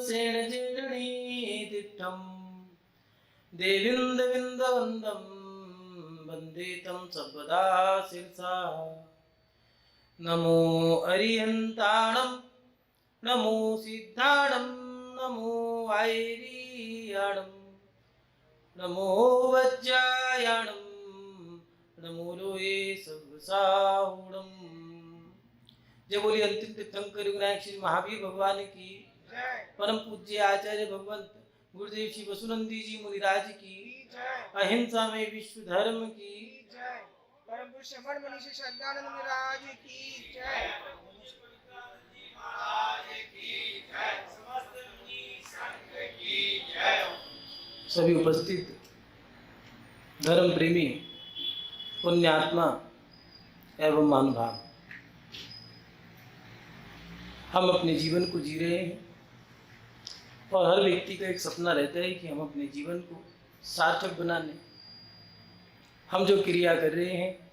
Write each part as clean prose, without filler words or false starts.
सेणजेडणी दिट्टं देविन्दविन्दवन्दं वन्दे तं सर्वदा शिरसा। नमो अरिहन्ताणं नमो सिद्धाणं नमो वैरियाणं नमो वज्रायाणं नमो लोये सर्वसाहुणं। जय बोली अंतिम तीर्थंकर विनायक श्री महावीर भगवान की, परम पूज्य आचार्य भगवंत गुरुदेव श्री वसुनंदी जी मुनिराज की, अहिंसा में विश्व धर्म की, परम पुरुष मणि श्री सदानंद महाराज की जय। सभी उपस्थित धर्म प्रेमी पुण्यात्मा एवं महानुभाव, हम अपने जीवन को जी रहे हैं और हर व्यक्ति का एक सपना रहता है कि हम अपने जीवन को सार्थक बना लें। हम जो क्रिया कर रहे हैं,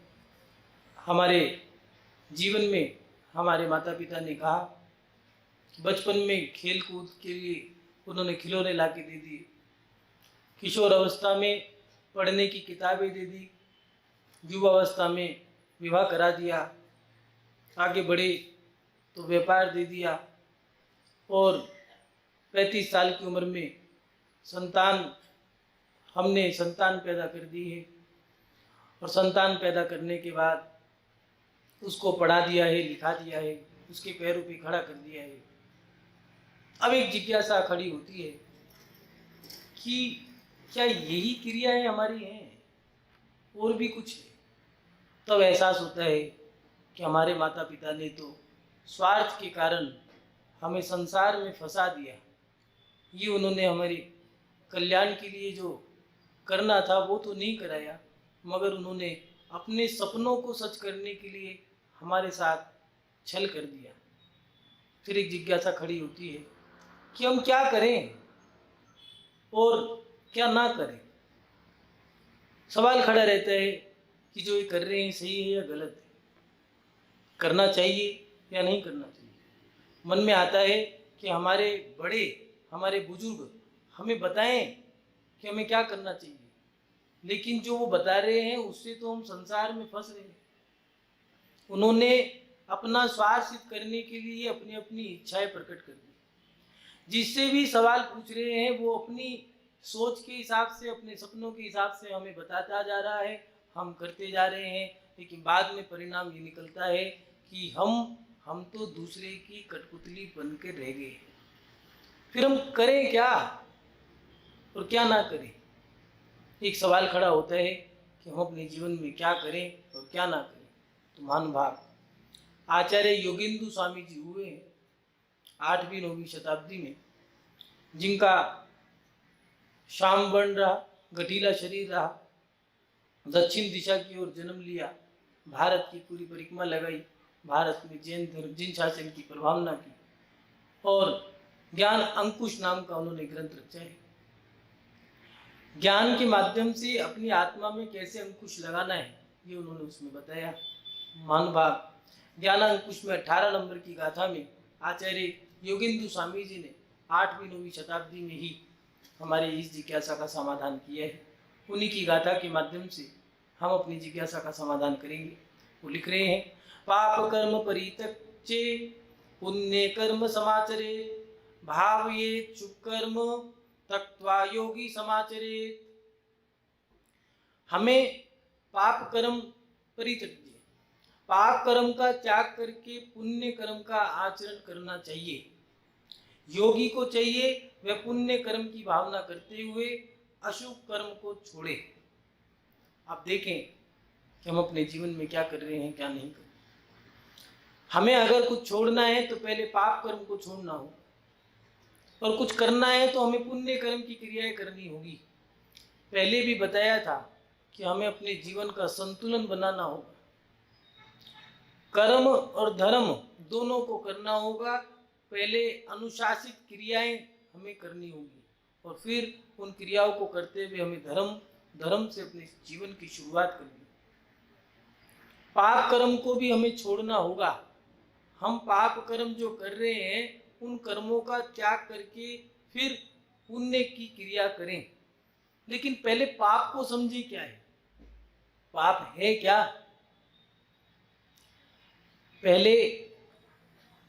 हमारे जीवन में हमारे माता पिता ने कहा, बचपन में खेल कूद के लिए उन्होंने खिलौने ला के दे दिए, किशोर अवस्था में पढ़ने की किताबें दे दी, युवावस्था में विवाह करा दिया, आगे बढ़े तो व्यापार दे दिया और 35 साल की उम्र में हमने संतान पैदा कर दी है और संतान पैदा करने के बाद उसको पढ़ा दिया है, लिखा दिया है, उसके पैरों पे खड़ा कर दिया है। अब एक जिज्ञासा खड़ी होती है कि क्या यही क्रियाएं हमारी हैं और भी कुछ है? तब एहसास होता है कि हमारे माता पिता ने तो स्वार्थ के कारण हमें संसार में फंसा दिया। ये उन्होंने हमारे कल्याण के लिए जो करना था वो तो नहीं कराया, मगर उन्होंने अपने सपनों को सच करने के लिए हमारे साथ छल कर दिया। फिर एक जिज्ञासा खड़ी होती है कि हम क्या करें और क्या ना करें। सवाल खड़ा रहता है कि जो ये कर रहे हैं सही है या गलत है, करना चाहिए या नहीं करना चाहिए। मन में आता है कि हमारे बड़े, हमारे बुजुर्ग हमें बताएं कि हमें क्या करना चाहिए, लेकिन जो वो बता रहे हैं उससे तो हम संसार में फंस रहे हैं। उन्होंने अपना स्वार्थ सिद्ध करने के लिए अपनी अपनी इच्छाएं प्रकट कर दी। जिससे भी सवाल पूछ रहे हैं वो अपनी सोच के हिसाब से, अपने सपनों के हिसाब से हमें बताता जा रहा है, हम करते जा रहे हैं, लेकिन बाद में परिणाम ये निकलता है कि हम तो दूसरे की कठपुतली बन के रह गए। फिर हम करें क्या और क्या ना करें। एक सवाल खड़ा होता है कि हम अपने जीवन में क्या करें और क्या ना करें। तो महानुभाव आचार्य योगेंद्र स्वामी जी हुए 8वीं-9वीं शताब्दी में, जिनका श्याम वर्ण रहा, गठीला शरीर रहा, दक्षिण दिशा की ओर जन्म लिया, भारत की पूरी परिक्रमा लगाई, भारत में जैन धर्म, जिन शासन की प्रभावना की और ज्ञान अंकुश नाम का उन्होंने ग्रंथ रचा है। ज्ञान के माध्यम से अपनी आत्मा में कैसे अंकुश लगाना है ये उन्होंने उसमें बताया। महानुभाव ज्ञान अंकुश में 18 नंबर की गाथा में आचार्य योगेंद्र स्वामी जी ने 8वीं-9वीं शताब्दी में ही हमारे इस जिज्ञासा का समाधान किया है। उन्हीं की गाथा के माध्यम से हम अपनी जिज्ञासा का समाधान करेंगे। वो लिख रहे हैं, पाप कर्म परित्यज्य पुण्य कर्म समाचरे भावये चुकर्म त्यक्त्वा योगी समाचरे। हमें पाप कर्म परित्यज्य, पाप कर्म का त्याग करके पुण्य कर्म का आचरण करना चाहिए। योगी को चाहिए वह पुण्य कर्म की भावना करते हुए अशुभ कर्म को छोड़े। आप देखें कि हम अपने जीवन में क्या कर रहे हैं, क्या नहीं कर रहे। हमें अगर कुछ छोड़ना है तो पहले पाप कर्म को छोड़ना हो, और कुछ करना है तो हमें पुण्य कर्म की क्रियाएं करनी होगी। पहले भी बताया था कि हमें अपने जीवन का संतुलन बनाना होगा। कर्म और धर्म दोनों को करना होगा। पहले अनुशासित क्रियाएं हमें करनी होगी और फिर उन क्रियाओं को करते हुए हमें धर्म से अपने जीवन की शुरुआत करनी। पाप कर्म को भी हमें छोड़ना होगा। हम पाप कर्म जो कर रहे हैं उन कर्मों का त्याग करके फिर पुण्य की क्रिया करें। लेकिन पहले पाप को समझे क्या है, पाप है क्या। पहले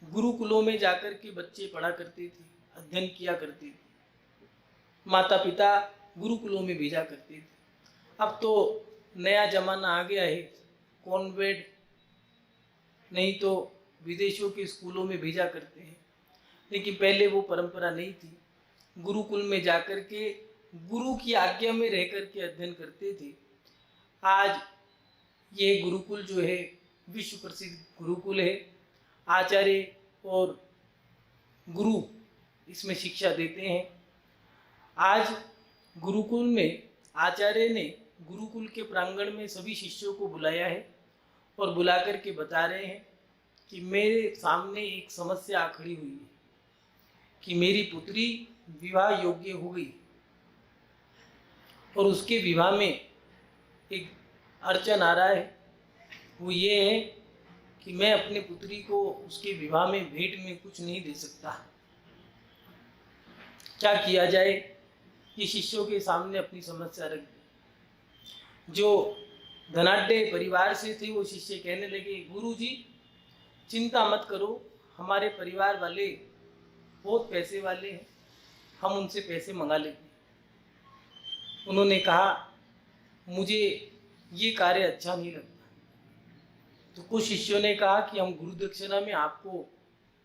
गुरुकुलों में जाकर के बच्चे पढ़ा करते थे, अध्ययन किया करते थे, माता पिता गुरुकुलों में भेजा करते थे। अब तो नया जमाना आ गया है, कॉन्वेंट नहीं तो विदेशों के स्कूलों में भेजा करते हैं। लेकिन पहले वो परंपरा नहीं थी, गुरुकुल में जाकर के गुरु की आज्ञा में रह कर के अध्ययन करते थे। आज ये गुरुकुल जो है विश्व प्रसिद्ध गुरुकुल है, आचार्य और गुरु इसमें शिक्षा देते हैं। आज गुरुकुल में आचार्य ने गुरुकुल के प्रांगण में सभी शिष्यों को बुलाया है और बुला कर के बता रहे हैं कि मेरे सामने एक समस्या खड़ी हुई है कि मेरी पुत्री विवाह योग्य हो गई और उसके विवाह में एक अड़चन आ रहा है। वो ये है कि मैं अपनी पुत्री को उसके विवाह में भेंट में कुछ नहीं दे सकता, क्या किया जाए। ये शिष्यों के सामने अपनी समस्या रख दी। जो धनाढ्य परिवार से थे वो शिष्य कहने लगे, गुरु जी चिंता मत करो, हमारे परिवार वाले बहुत पैसे वाले हैं, हम उनसे पैसे मंगा लेंगे। उन्होंने कहा मुझे ये कार्य अच्छा नहीं लगता। तो कुछ शिष्यों ने कहा कि हम गुरु दक्षिणा में आपको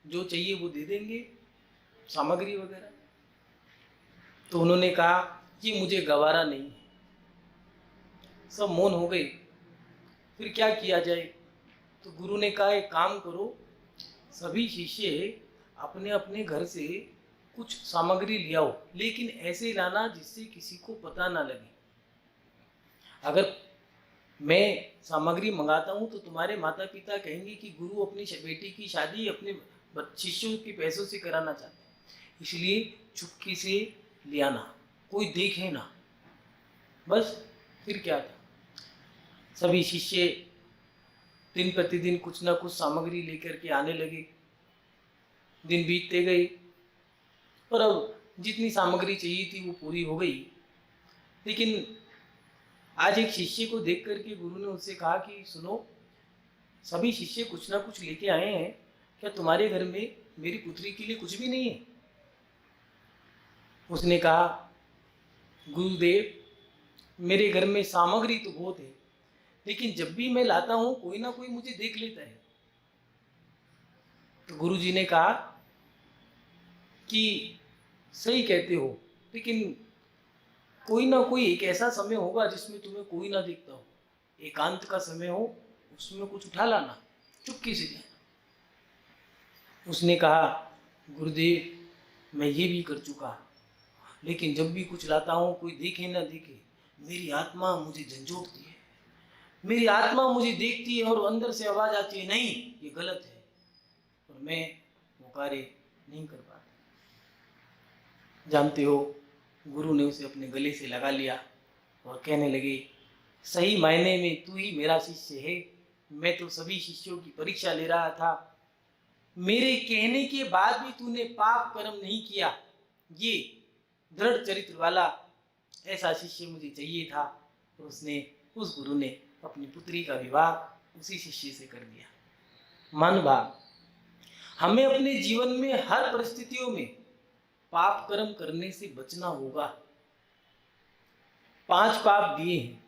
जो चाहिए वो दे देंगे, सामग्री वगैरह। तो उन्होंने कहा कि मुझे गवारा नहीं है। सब मौन हो गए, फिर क्या किया जाए। तो गुरु ने कहा एक काम करो, सभी शिष्य अपने अपने घर से कुछ सामग्री ले आओ, लेकिन ऐसे लाना जिससे किसी को पता ना लगे। अगर मैं सामग्री मंगाता हूँ तो तुम्हारे माता पिता कहेंगे कि गुरु अपनी बेटी की शादी अपने शिष्यों के पैसों से कराना चाहते हैं, इसलिए चुपके से ले आना, कोई देखे ना। बस फिर क्या था, सभी शिष्य दिन प्रतिदिन कुछ ना कुछ सामग्री लेकर के आने लगे। दिन बीतते गए और अब जितनी सामग्री चाहिए थी वो पूरी हो गई। लेकिन आज एक शिष्य को देख करके गुरु ने उससे कहा कि सुनो, सभी शिष्य कुछ ना कुछ लेके आए हैं, क्या तुम्हारे घर में मेरी पुत्री के लिए कुछ भी नहीं है। उसने कहा गुरुदेव मेरे घर में सामग्री तो बहुत है, लेकिन जब भी मैं लाता हूं कोई ना कोई मुझे देख लेता है। तो गुरु जी ने कहा कि सही कहते हो, लेकिन कोई ना कोई एक ऐसा समय होगा जिसमें तुम्हें कोई ना देखता हो, एकांत का समय हो, उसमें कुछ उठा लाना, चुपके से देना। उसने कहा गुरुदेव मैं ये भी कर चुका, लेकिन जब भी कुछ लाता हूँ कोई देखे ना देखे, मेरी आत्मा मुझे झंझोड़ती है, मेरी आत्मा मुझे देखती है और अंदर से आवाज़ आती है नहीं ये गलत है, और मैं वो कार्य नहीं कर पाता। जानते हो, गुरु ने उसे अपने गले से लगा लिया और कहने लगे सही मायने में तू ही मेरा शिष्य है। मैं तो सभी शिष्यों की परीक्षा ले रहा था, मेरे कहने के बाद भी तूने पाप कर्म नहीं किया, ये दृढ़ चरित्र वाला ऐसा शिष्य मुझे चाहिए था। और उस गुरु ने अपनी पुत्री का विवाह उसी शिष्य से कर दिया। मन भाव, हमें अपने जीवन में हर परिस्थितियों में पाप कर्म करने से बचना होगा। 5 पाप दिए हैं,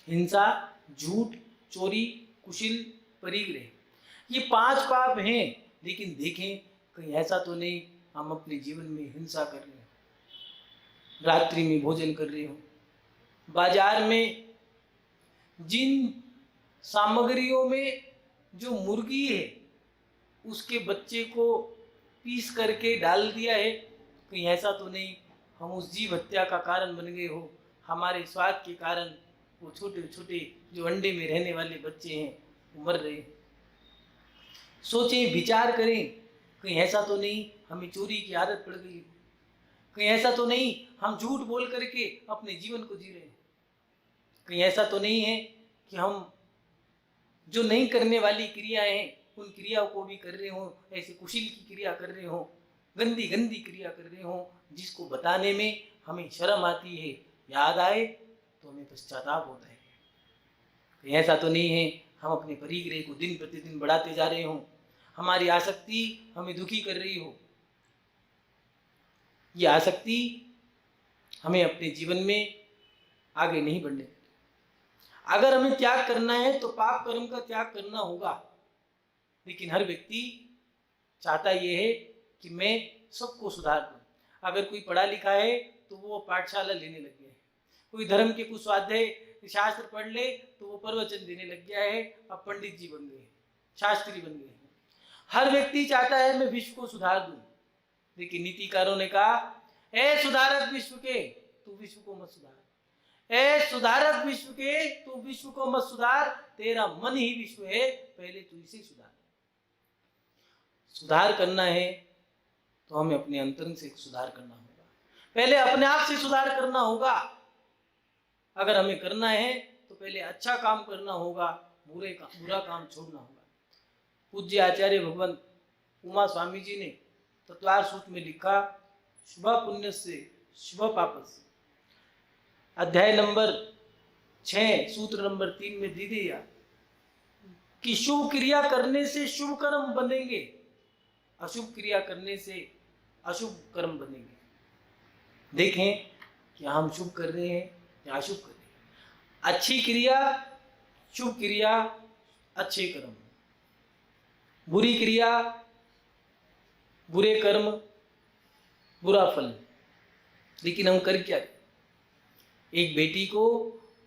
हिंसा, झूठ, चोरी, कुशिल, परिग्रह। ये 5 पाप हैं, लेकिन देखें कहीं ऐसा तो नहीं हम अपने जीवन में हिंसा कर रहे हो, रात्रि में भोजन कर रहे हो, बाजार में जिन सामग्रियों में जो मुर्गी है उसके बच्चे को पीस करके डाल दिया है, कहीं ऐसा तो नहीं हम उस जीव हत्या का कारण बन गए हो। हमारे स्वाद के कारण वो छोटे छोटे जो अंडे में रहने वाले बच्चे हैं वो मर रहे हैं। सोचें, विचार करें, कहीं ऐसा तो नहीं हमें चोरी की आदत पड़ गई, कहीं ऐसा तो नहीं हम झूठ बोल करके अपने जीवन को जी रहे हैं, कहीं ऐसा तो नहीं है कि हम जो नहीं करने वाली क्रियाएं हैं उन क्रियाओं को भी कर रहे हो, ऐसे कुशील की क्रिया कर रहे हो। गंदी गंदी क्रिया कर रहे हो जिसको बताने में हमें शर्म आती है, याद आए तो हमें पश्चाताप होता है। कहीं ऐसा तो नहीं है हम अपने परिग्रह को दिन प्रतिदिन बढ़ाते जा रहे हो, हमारी आसक्ति हमें दुखी कर रही हो, ये आसक्ति हमें अपने जीवन में आगे नहीं बढ़ने देती। अगर हमें त्याग करना है तो पाप कर्म का त्याग करना होगा, लेकिन हर व्यक्ति चाहता यह है कि मैं सबको सुधार दूं। अगर कोई पढ़ा लिखा है तो वो पाठशाला लेने लग गया है, कोई धर्म के कुछ स्वाध्याय शास्त्र पढ़ ले तो वो प्रवचन देने लग गया है, अब पंडित जी बन गए, शास्त्री बन गए। हर व्यक्ति चाहता है मैं विश्व को सुधार दूं, लेकिन नीतिकारों ने कहा ए सुधारक विश्व के तू विश्व को मत सुधार, ए सुधारक विश्व के तू विश्व को मत सुधार, तेरा मन ही विश्व है, पहले तू इसे सुधार। सुधार करना है तो हमें अपने अंतरंग से सुधार करना होगा, पहले अपने आप से सुधार करना होगा। अगर हमें करना है तो पहले अच्छा काम करना होगा, बुरा काम छोड़ना होगा। पूज्य आचार्य भगवान उमा स्वामी जी ने तत्वार सूत्र में लिखा, शुभ पुण्य से शुभ पाप से, अध्याय नंबर 6 सूत्र नंबर 3 में दे दिया कि शुभ क्रिया करने से शुभ कर्म बनेंगे, अशुभ क्रिया करने से अशुभ कर्म बनेंगे। देखें कि हम शुभ कर रहे हैं या अशुभ कर रहे हैं। अच्छी क्रिया शुभ क्रिया अच्छे कर्म, बुरी क्रिया बुरे कर्म बुरा फल। लेकिन हम कर क्या रहे? एक बेटी को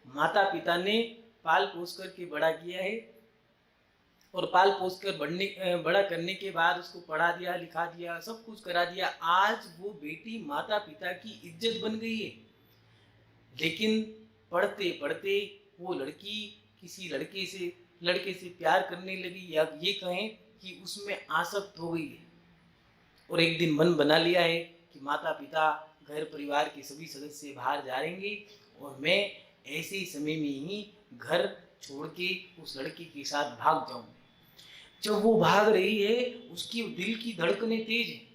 माता पिता ने पाल पोस करके बड़ा किया है, और पाल पोस कर बड़ा करने के बाद उसको पढ़ा दिया, लिखा दिया, सब कुछ करा दिया। आज वो बेटी माता पिता की इज्जत बन गई है, लेकिन पढ़ते पढ़ते वो लड़की किसी लड़के से प्यार करने लगी, या ये कहें कि उसमें आसक्त हो गई है, और एक दिन मन बना लिया है कि माता पिता घर परिवार के सभी सदस्य बाहर जाएंगे और मैं ऐसे समय में ही घर छोड़ के उस लड़के के साथ भाग जाऊंगी। जब वो भाग रही है उसकी दिल की धड़कनें तेज हैं,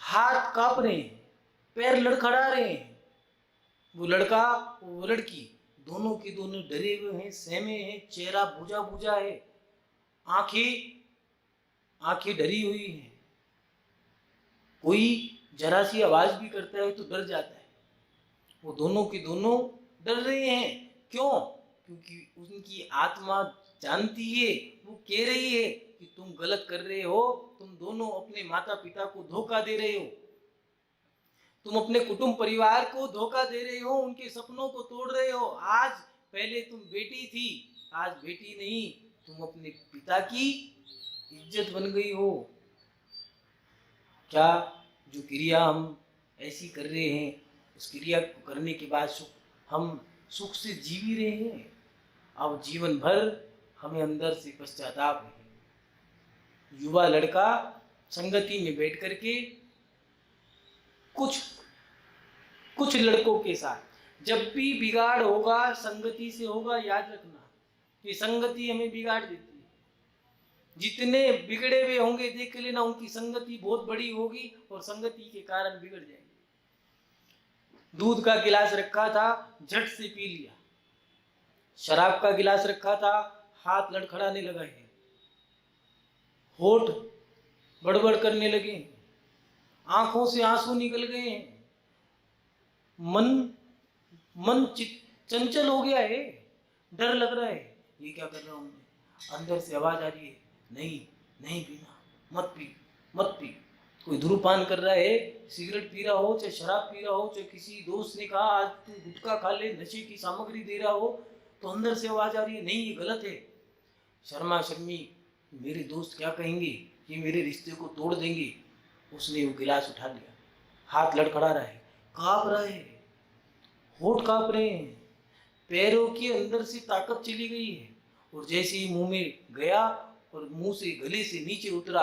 हाथ कांप रहे हैं, पैर लड़खड़ा रहे हैं। वो लड़का वो लड़की दोनों के दोनों डरे हुए हैं, सहमे हैं, चेहरा बुझा बुझा है, आंखें डरी हुई हैं। कोई जरा सी आवाज भी करता है तो डर जाता है। वो दोनों के दोनों डर रहे हैं। क्यों? क्योंकि उनकी आत्मा जानती है, वो कह रही है कि तुम गलत कर रहे हो, तुम दोनों अपने माता पिता को धोखा दे रहे हो, तुम अपने कुटुंब परिवार को धोखा दे रहे हो, उनके सपनों को तोड़ रहे हो। आज पहले तुम बेटी थी, आज बेटी नहीं, तुम अपने पिता की इज्जत बन गई हो। क्या जो क्रिया हम ऐसी कर रहे हैं, उस क्रिया को करने के बाद हम सुख से जी भी रहे हैं? अब जीवन भर हमें अंदर से पश्चाताप है। युवा लड़का संगति में बैठ करके कुछ लड़कों के साथ जब भी बिगाड़ होगा संगति से होगा। याद रखना, ये संगति हमें बिगाड़ देती है। जितने बिगड़े हुए होंगे देख लेना, उनकी संगति बहुत बड़ी होगी और संगति के कारण बिगड़ जाएंगे। दूध का गिलास रखा था, झट से पी लिया। शराब का गिलास रखा था, हाथ लड़खड़ाने लगा है, होठ बड़बड़ करने लगे, आंखों से आंसू निकल गए हैं, मन चंचल हो गया है, डर लग रहा है, ये क्या कर रहा हूं मैं। अंदर से आवाज आ रही है, नहीं पीना, मत पी। कोई धूम्रपान कर रहा है, सिगरेट पी रहा हो, चाहे शराब पी रहा हो, चाहे किसी दोस्त ने कहा आज तू गुटखा खा ले, नशे की सामग्री दे रहा हो, तो अंदर से आवाज आ रही है, नहीं ये गलत है। शर्मा शर्मी, मेरे दोस्त क्या कहेंगे, ये मेरे रिश्ते को तोड़ देंगे। उसने वो गिलास उठा लिया, हाथ लड़खड़ा रहा है, कांप रहा है, होठ कांप रहे हैं, पैरों के अंदर से ताकत चली गई है, और जैसे ही मुंह में गया और मुंह से गले से नीचे उतरा,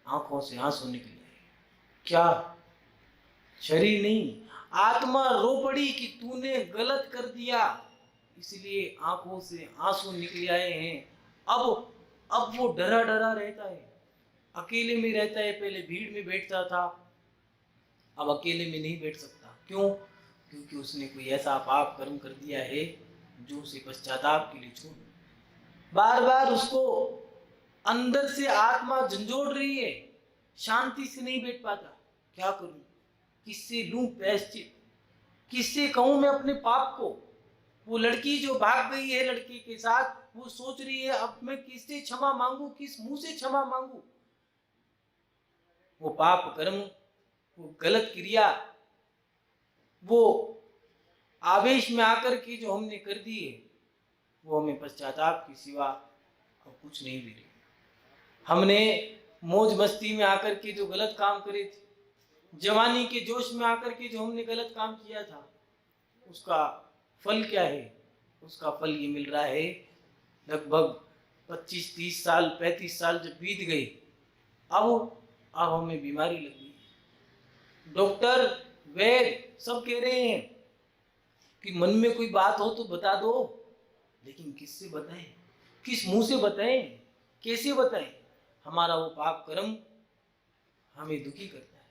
आंखों से आंसू निकले। क्या? शरीर नहीं, आत्मा रो पड़ी कि तूने गलत कर दिया, इसलिए आंखों से आंसू निकल आए हैं। अब वो डरा डरा रहता है, अकेले में रहता है, पहले भीड़ में बैठता था, अब अकेले में नहीं बैठ सकता। क्यों? क्योंकि उसने कोई ऐसा पाप कर्म कर दिया है जो उसे पश्चाताप के लिए छोड़, बार बार उसको अंदर से आत्मा झंझोड़ रही है, शांति से नहीं बैठ पाता। क्या करूं? किससे लूं प्रायश्चित? किससे कहूं मैं अपने पाप को? वो लड़की जो भाग गई है लड़के के साथ, वो सोच रही है अब मैं किससे क्षमा मांगू, किस मुंह से क्षमा मांगू? वो पाप कर्म, वो गलत क्रिया, वो आवेश में आकर के जो हमने कर दी है, वो हमें पश्चाताप के सिवा अब कुछ नहीं मिले। हमने मौज मस्ती में आकर के जो गलत काम करे थे, जवानी के जोश में आकर के जो हमने गलत काम किया था, उसका फल क्या है? उसका फल ये मिल रहा है, लगभग 25-30 साल 35 साल जब बीत गए, अब हमें बीमारी लग गई। डॉक्टर, वैद्य सब कह रहे हैं कि मन में कोई बात हो तो बता दो, लेकिन किससे बताएं? किस मुंह से बताएं? कैसे बताएं? हमारा वो पाप कर्म हमें दुखी करता है।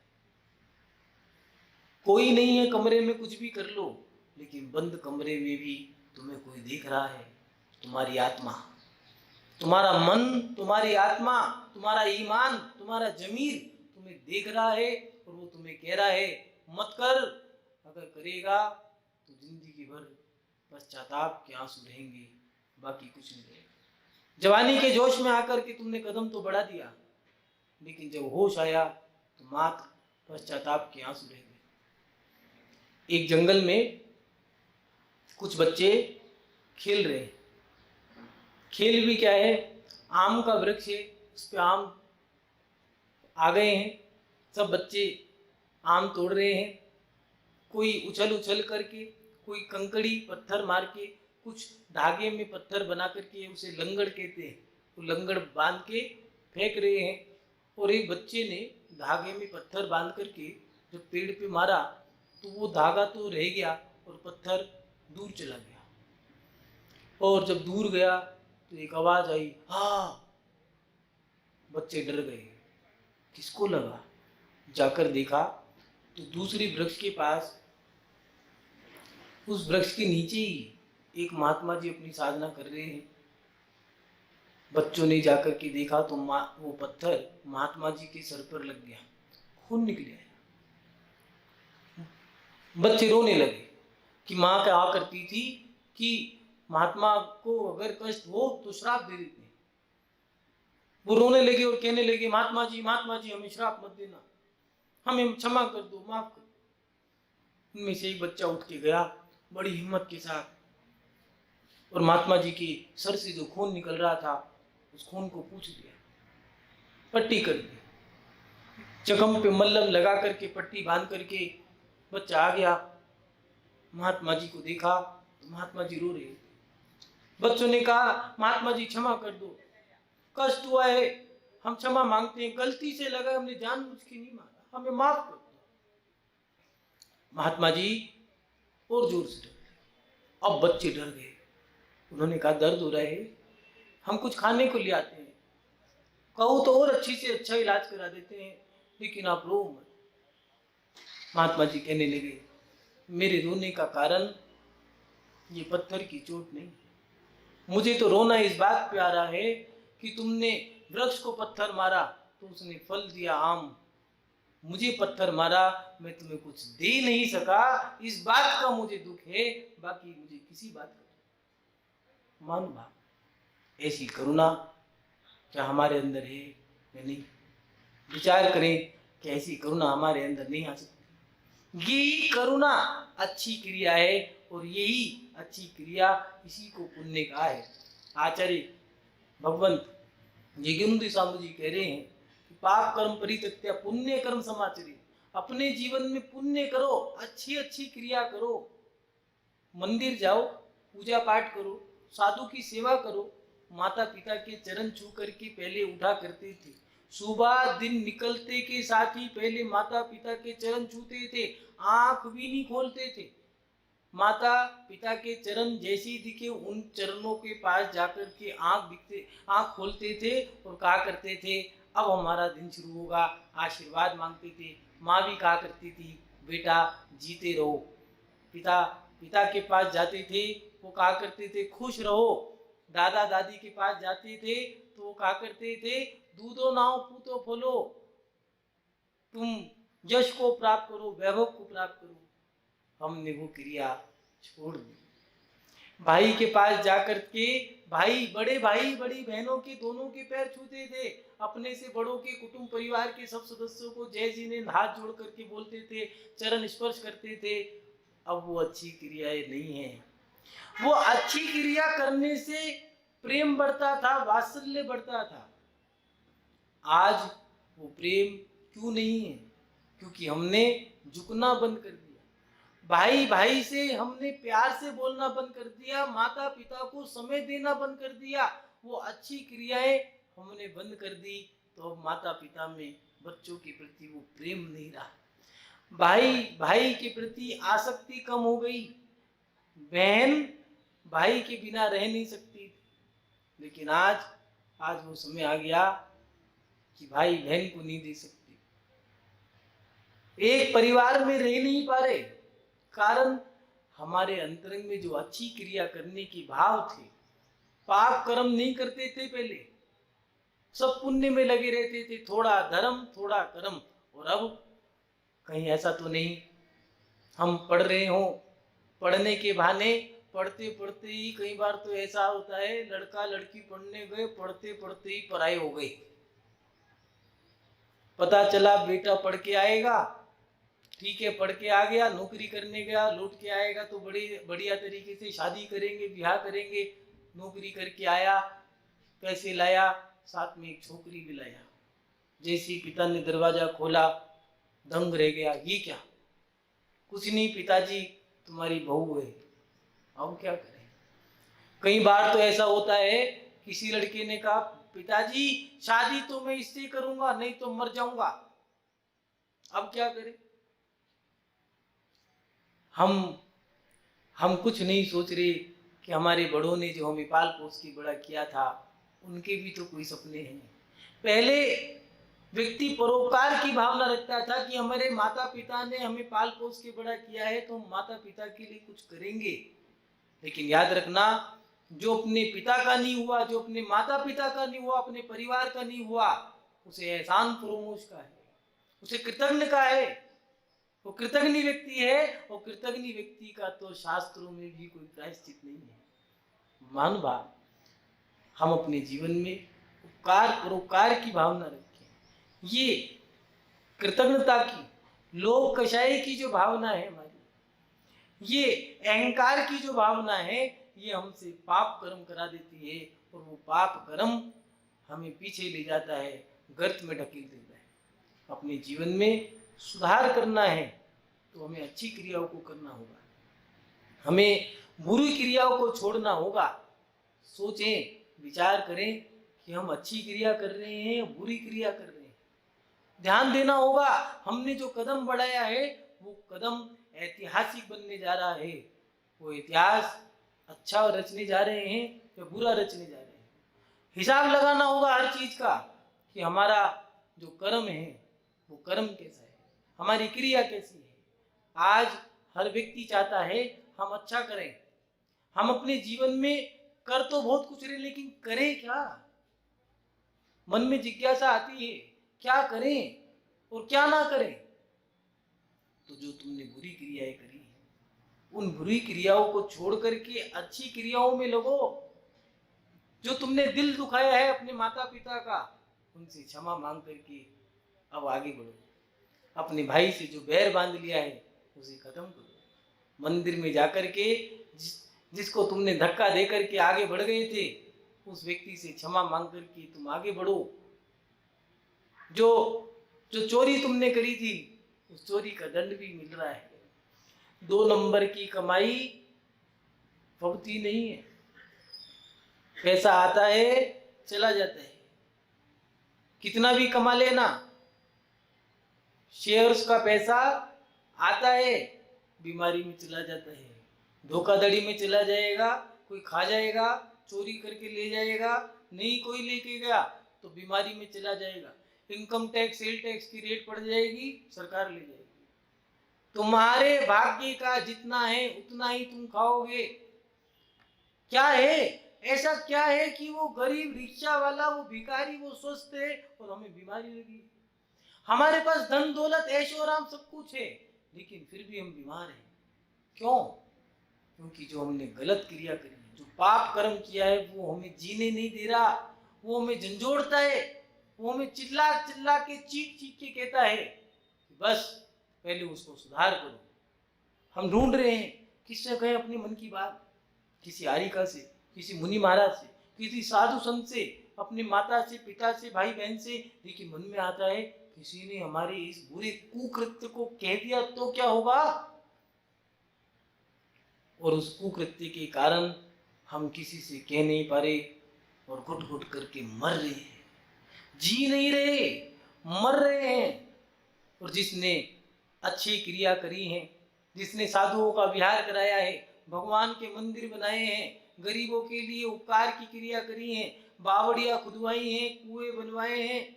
कोई नहीं है कमरे में, कुछ भी कर लो, लेकिन बंद कमरे में भी तुम्हें कोई देख रहा है। तुम्हारी आत्मा, तुम्हारा मन, तुम्हारी आत्मा, तुम्हारा ईमान, तुम्हारा जमीर तुम्हें देख रहा है और वो तुम्हें कह रहा है मत कर। अगर करेगा तो जिंदगी भर पश्चाताप के आंसू रहेंगे, बाकी कुछ नहीं रहेगा। जवानी के जोश में आकर के तुमने कदम तो बढ़ा दिया, लेकिन जब होश आया तो मात्र पश्चाताप के आंसू रह गए। एक जंगल में कुछ बच्चे खेल रहे हैं। खेल भी क्या है? आम का वृक्ष है, उस पे आम आ गए हैं, सब बच्चे आम तोड़ रहे हैं। कोई उछल उछल करके, कोई कंकड़ी पत्थर मार के, कुछ धागे में पत्थर बना करके, उसे लंगड़ कहते हैं, वो लंगड़ बांध के फेंक रहे हैं। और एक बच्चे ने धागे में पत्थर बांध करके जब पेड़ पे मारा तो वो धागा तो रह गया और पत्थर दूर चला गया। और जब दूर गया तो एक आवाज आई, हाँ। बच्चे डर गए, किसको लगा? जाकर देखा तो दूसरे वृक्ष के पास, उस वृक्ष के नीचे ही एक महात्मा जी अपनी साधना कर रहे हैं। बच्चों ने जाकर के देखा तो वो पत्थर महात्मा जी के सर पर लग गया, खून निकल गया। बच्चे रोने लगे कि माँ क्या करती थी कि महात्मा को अगर कष्ट हो तो श्राप दे देते। वो रोने लगे और कहने लगे, महात्मा जी हमें श्राप मत देना, हमें क्षमा कर दो, माफ कर दो। उनमें से एक बच्चा उठ के गया बड़ी हिम्मत के साथ, और महात्मा जी के सर से जो खून निकल रहा था उस खून को पूछ लिया, पट्टी कर दी, जख्म पे मल्लम लगा करके पट्टी बांध करके बच्चा आ गया। महात्मा जी को देखा तो महात्मा जी रो रहे। बच्चों ने कहा, महात्मा जी क्षमा कर दो, कष्ट हुआ है, हम क्षमा मांगते हैं, गलती से लगा, हमने जानबूझ के नहीं मारा, हमें माफ कर दो। महात्मा जी और जोर से डर गए। अब बच्चे डर गए। उन्होंने कहा, दर्द हो रहा है, हम कुछ खाने को ले आते हैं, कहो तो और अच्छी से अच्छा इलाज करा देते हैं, लेकिन आप रो मत। महात्मा जी कहने लगे, मेरे रोने का कारण ये पत्थर की चोट नहीं, मुझे तो रोना इस बात पे आ रहा है कि तुमने वृक्ष को पत्थर मारा तो उसने फल दिया आम, मुझे पत्थर मारा, मैं तुम्हें कुछ दे नहीं सका, इस बात का मुझे दुख है, बाकी मुझे किसी बात का। मानो भाव, ऐसी करुणा क्या हमारे अंदर है या नहीं? विचार करें कि ऐसी करुणा हमारे अंदर नहीं आ सकती। ये करुणा अच्छी क्रिया है, और यही अच्छी क्रिया इसी को पुण्य कहा है। आचार्य भगवंत जिगुंदी स्वामी जी कह रहे हैं कि पाप कर्म परित्यक्त्या पुण्य कर्म समाचरी, अपने जीवन में पुण्य करो, अच्छी अच्छी क्रिया करो, मंदिर जाओ, पूजा पाठ करो, साधु की सेवा करो, माता पिता के चरण छू करके पहले उठा करते थे, सुबह दिन निकलते के साथ ही पहले माता पिता के चरण छूते थे, आंख भी नहीं खोलते थे। माता पिता के चरण जैसे दिखे उन चरणों के पास जाकर के आंख खोलते थे और कहा करते थे, अब हमारा दिन शुरू होगा। आशीर्वाद मांगते थे। माँ भी कहा करती थी, बेटा जीते रहो। पिता के पास जाते थे, वो कहा करते थे खुश रहो। दादा दादी के पास जाते थे तो वो कहा करते थे, दूधो नाओ पूतो फलो, तुम यश को प्राप्त करो, वैभव को प्राप्त करो। हमने वो क्रिया छोड़ दी। भाई के पास जाकर के भाई बड़ी बहनों के दोनों के पैर छूते थे। अपने से बड़ों के कुटुंब परिवार के सब सदस्यों को जय जी ने हाथ जोड़ करके बोलते थे, चरण स्पर्श करते थे। अब वो अच्छी क्रियाएं नहीं है। वो अच्छी क्रिया करने से प्रेम बढ़ता था, वात्सल्य बढ़ता था। आज वो प्रेम क्यों नहीं है? क्योंकि हमने झुकना बंद कर दिया। भाई से हमने प्यार से बोलना बंद कर दिया। माता पिता को समय देना बंद कर दिया। वो अच्छी क्रियाएं हमने बंद कर दी, तो अब माता पिता में बच्चों के प्रति वो प्रेम नहीं रहा। भाई के प्रति आसक्ति कम हो गई। बहन भाई के बिना रह नहीं सकती। लेकिन आज वो समय आ गया कि भाई बहन को नहीं दे सकते। एक परिवार में रह नहीं पा रहे। कारण हमारे अंतरंग में जो अच्छी क्रिया करने की भाव थे, पाप कर्म नहीं करते थे पहले, सब पुण्य में लगे रहते थे, थोड़ा धर्म थोड़ा कर्म। और अब कहीं ऐसा तो नहीं हम पढ़ रहे हो, पढ़ने के बहाने पढ़ते पढ़ते ही कई बार तो ऐसा होता है, लड़का लड़की पढ़ने गए, पढ़ते पढ़ते ही पढ़ाई हो गई। पता चला बेटा पढ़ के आएगा, ठीक है, पढ़ के आ गया, नौकरी करने गया, लौट के आएगा तो बड़ी बढ़िया तरीके से शादी करेंगे, ब्याह करेंगे। नौकरी करके आया, पैसे लाया, साथ में एक छोकरी भी लाया। जैसे ही पिता ने दरवाजा खोला, दंग रह गया। ये क्या? कुछ नहीं पिताजी, तुम्हारी बहू है। अब क्या करें? कई बार तो ऐसा होता है, किसी लड़के ने कहा, पिताजी शादी तो मैं इससे करूंगा, नहीं तो मर जाऊंगा। अब क्या करें? हम कुछ नहीं सोच रहे कि हमारे बड़ों ने जो हमें पाल पोस के बड़ा किया था, उनके भी तो कोई सपने हैं। पहले व्यक्ति परोपकार की भावना रखता था कि हमारे माता पिता ने हमें पाल पोस के बड़ा किया है, तो हम माता पिता के लिए कुछ करेंगे। लेकिन याद रखना, जो अपने पिता का नहीं हुआ, जो अपने माता पिता का नहीं हुआ, अपने परिवार का नहीं हुआ, उसे एहसान फरोमोश का है, उसे कृतज्ञ का है। वो कृतज्ञ व्यक्ति है, और कृतज्ञ व्यक्ति का तो शास्त्रों में भी कोई प्रायश्चित नहीं है। महानुभाव, हम अपने जीवन में उपकार परोपकार की भावना रखें। ये कृतज्ञता की, लोक कषाय की जो भावना है हमारी, ये अहंकार की जो भावना है, ये हमसे पाप कर्म करा देती है। और वो पाप कर्म हमें पीछे ले जाता है, गर्त में ढकेल देता है। अपने जीवन में सुधार करना है तो हमें अच्छी क्रियाओं को करना होगा, हमें बुरी क्रियाओं को छोड़ना होगा। सोचें, विचार करें कि हम अच्छी क्रिया कर रहे हैं या बुरी क्रिया कर रहे हैं। ध्यान देना होगा, हमने जो कदम बढ़ाया है वो कदम ऐतिहासिक बनने जा रहा है। वो इतिहास अच्छा रचने जा रहे हैं या बुरा रचने जा रहे हैं। हिसाब लगाना होगा हर चीज का कि हमारा जो कर्म है वो कर्म कैसा है, हमारी क्रिया कैसी है। आज हर व्यक्ति चाहता है हम अच्छा करें। हम अपने जीवन में कर तो बहुत कुछ रहे, लेकिन करें क्या? मन में जिज्ञासा आती है, क्या करें और क्या ना करें। तो जो तुमने बुरी क्रियाएं करी, उन बुरी क्रियाओं को छोड़ करके अच्छी क्रियाओं में लगो। जो तुमने दिल दुखाया है अपने माता पिता का, उनसे क्षमा मांग करके अब आगे बढ़ो। अपने भाई से जो बैर बांध लिया है उसे खत्म करो। मंदिर में जाकर के जिसको तुमने धक्का दे करके आगे बढ़ गए थे, उस व्यक्ति से क्षमा मांग करके तुम आगे बढ़ो। जो चोरी तुमने करी थी, उस चोरी का दंड भी मिल रहा है। 2 नंबर की कमाई फबती नहीं है। पैसा आता है चला जाता है, कितना भी कमा लेना। शेयर्स का पैसा आता है, बीमारी में चला जाता है, धोखाधड़ी में चला जाएगा, कोई खा जाएगा, चोरी करके ले जाएगा, नहीं कोई लेके गया तो बीमारी में चला जाएगा। इनकम टैक्स सेल टैक्स की रेट पड़ जाएगी, सरकार ले जाएगी। तुम्हारे भाग्य का जितना है उतना ही तुम खाओगे। क्या है, ऐसा क्या है कि वो गरीब रिक्शा वाला, वो भिखारी, वो स्वस्थ है और हमें बीमारी लगी। हमारे पास धन दौलत ऐशो आराम सब कुछ है, लेकिन फिर भी हम बीमार हैं। क्यों? क्योंकि जो हमने गलत क्रिया करी है, जो पाप कर्म किया है, वो हमें जीने नहीं दे रहा, वो हमें झंझोड़ता है, वो हमें चिल्ला चिल्ला के चीख चीख के कहता है कि बस पहले उसको सुधार करो। हम ढूंढ रहे हैं किससे कहें अपने मन की बात, किसी आरिका से, किसी मुनि महाराज से, किसी साधु संत से, अपने माता से, पिता से, भाई बहन से, लेकिन मन में आता है किसी ने हमारे इस बुरे कुकृत्य को कह दिया तो क्या होगा। और उस कुकृत्य के कारण हम किसी से कह नहीं पा रहे और घुट घुट करके मर रहे हैं, जी नहीं रहे, मर रहे हैं। और जिसने अच्छी क्रिया करी है, जिसने साधुओं का विहार कराया है, भगवान के मंदिर बनाए हैं, गरीबों के लिए उपकार की क्रिया करी है, बावड़ियां खुदवाई हैं, कुएं बनवाए हैं,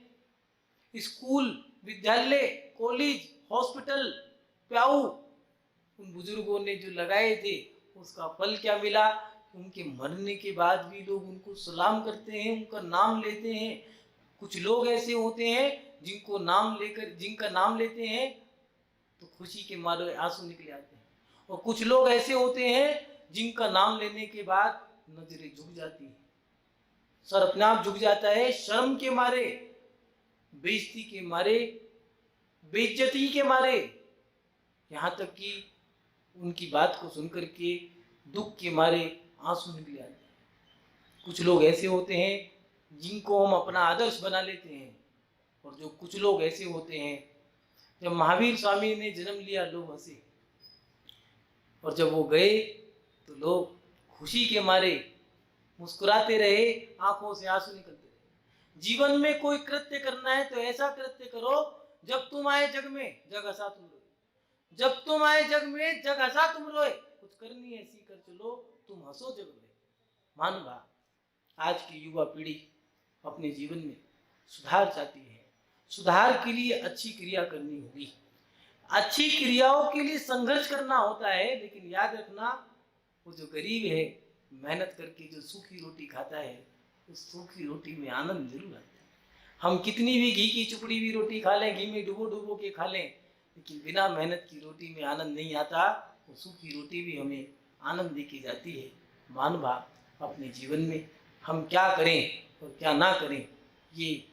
स्कूल, विद्यालय, कॉलेज, हॉस्पिटल, प्याऊ उन बुजुर्गों ने जो लगाए थे, उसका फल क्या मिला? उनके मरने के बाद भी लोग उनको सलाम करते हैं, उनका नाम लेते हैं। कुछ लोग ऐसे होते हैं जिनका नाम लेते हैं तो खुशी के मारे आंसू निकले आते हैं, और कुछ लोग ऐसे होते हैं जिनका नाम लेने के बाद नजरें झुक जाती हैं, सर अपने आप झुक जाता है, शर्म के मारे, बेइज्जती के मारे, बेइज्जती के मारे, यहाँ तक कि उनकी बात को सुनकर के दुख के मारे आंसू निकले आते हैं। कुछ लोग ऐसे होते हैं जिनको हम अपना आदर्श बना लेते हैं, और जो कुछ लोग ऐसे होते हैं, जब महावीर स्वामी ने जन्म लिया लोग हंसे, और जब वो गए तो लोग खुशी के मारे मुस्कुराते रहे, आंखों से आंसू निकलते रहे। जीवन में कोई कृत्य करना है तो ऐसा कृत्य करो जब तुम आए जग में जग हंसा तुम रोए, जब तुम आए जग में जग हंसा तुम रोए। कुछ करनी ऐसी कर चलो तुम हंसो जग में। मानवा आज की युवा पीढ़ी अपने जीवन में सुधार चाहती है, सुधार के लिए अच्छी क्रिया करनी होगी, अच्छी क्रियाओं के लिए संघर्ष करना होता है। लेकिन याद रखना, वो जो गरीब है, मेहनत करके जो सूखी रोटी खाता है, उस सूखी रोटी में आनंद जरूर आता है। हम कितनी भी घी की चुपड़ी भी रोटी खा लें, घी में डुबो डुबो के खा लें, लेकिन बिना मेहनत की रोटी में आनंद नहीं आता। वो सूखी रोटी भी हमें आनंद दे के जाती है। मानवा अपने जीवन में हम क्या करें और क्या ना करें, ये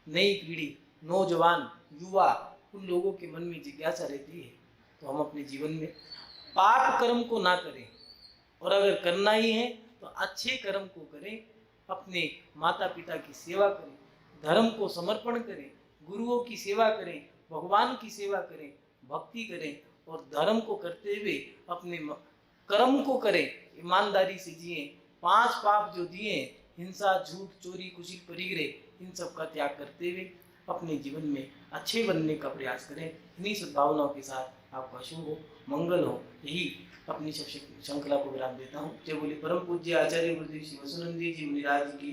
नई पीढ़ी, नौजवान, युवा, उन लोगों के मन में जिज्ञासा रहती है। तो हम अपने जीवन में पाप कर्म को ना करें, और अगर करना ही है तो अच्छे कर्म को करें, अपने माता पिता की सेवा करें, धर्म को समर्पण करें, गुरुओं की सेवा करें, भगवान की सेवा करें, भक्ति करें, और धर्म को करते हुए अपने कर्म को करें, ईमानदारी से जिए। 5 पाप जो दिए, हिंसा, झूठ, चोरी, कुशील, परिग्रह, इन सब का त्याग करते हुए अपने जीवन में अच्छे बनने का प्रयास करें। इन्हीं सद्भावनाओं के साथ आपका शुभ हो, मंगल हो, यही अपनी श्रृंखला को विराम देता हूँ। जय बोले परम पूज्य आचार्य गुरुदेव श्री वसुनंदी जी महाराज की।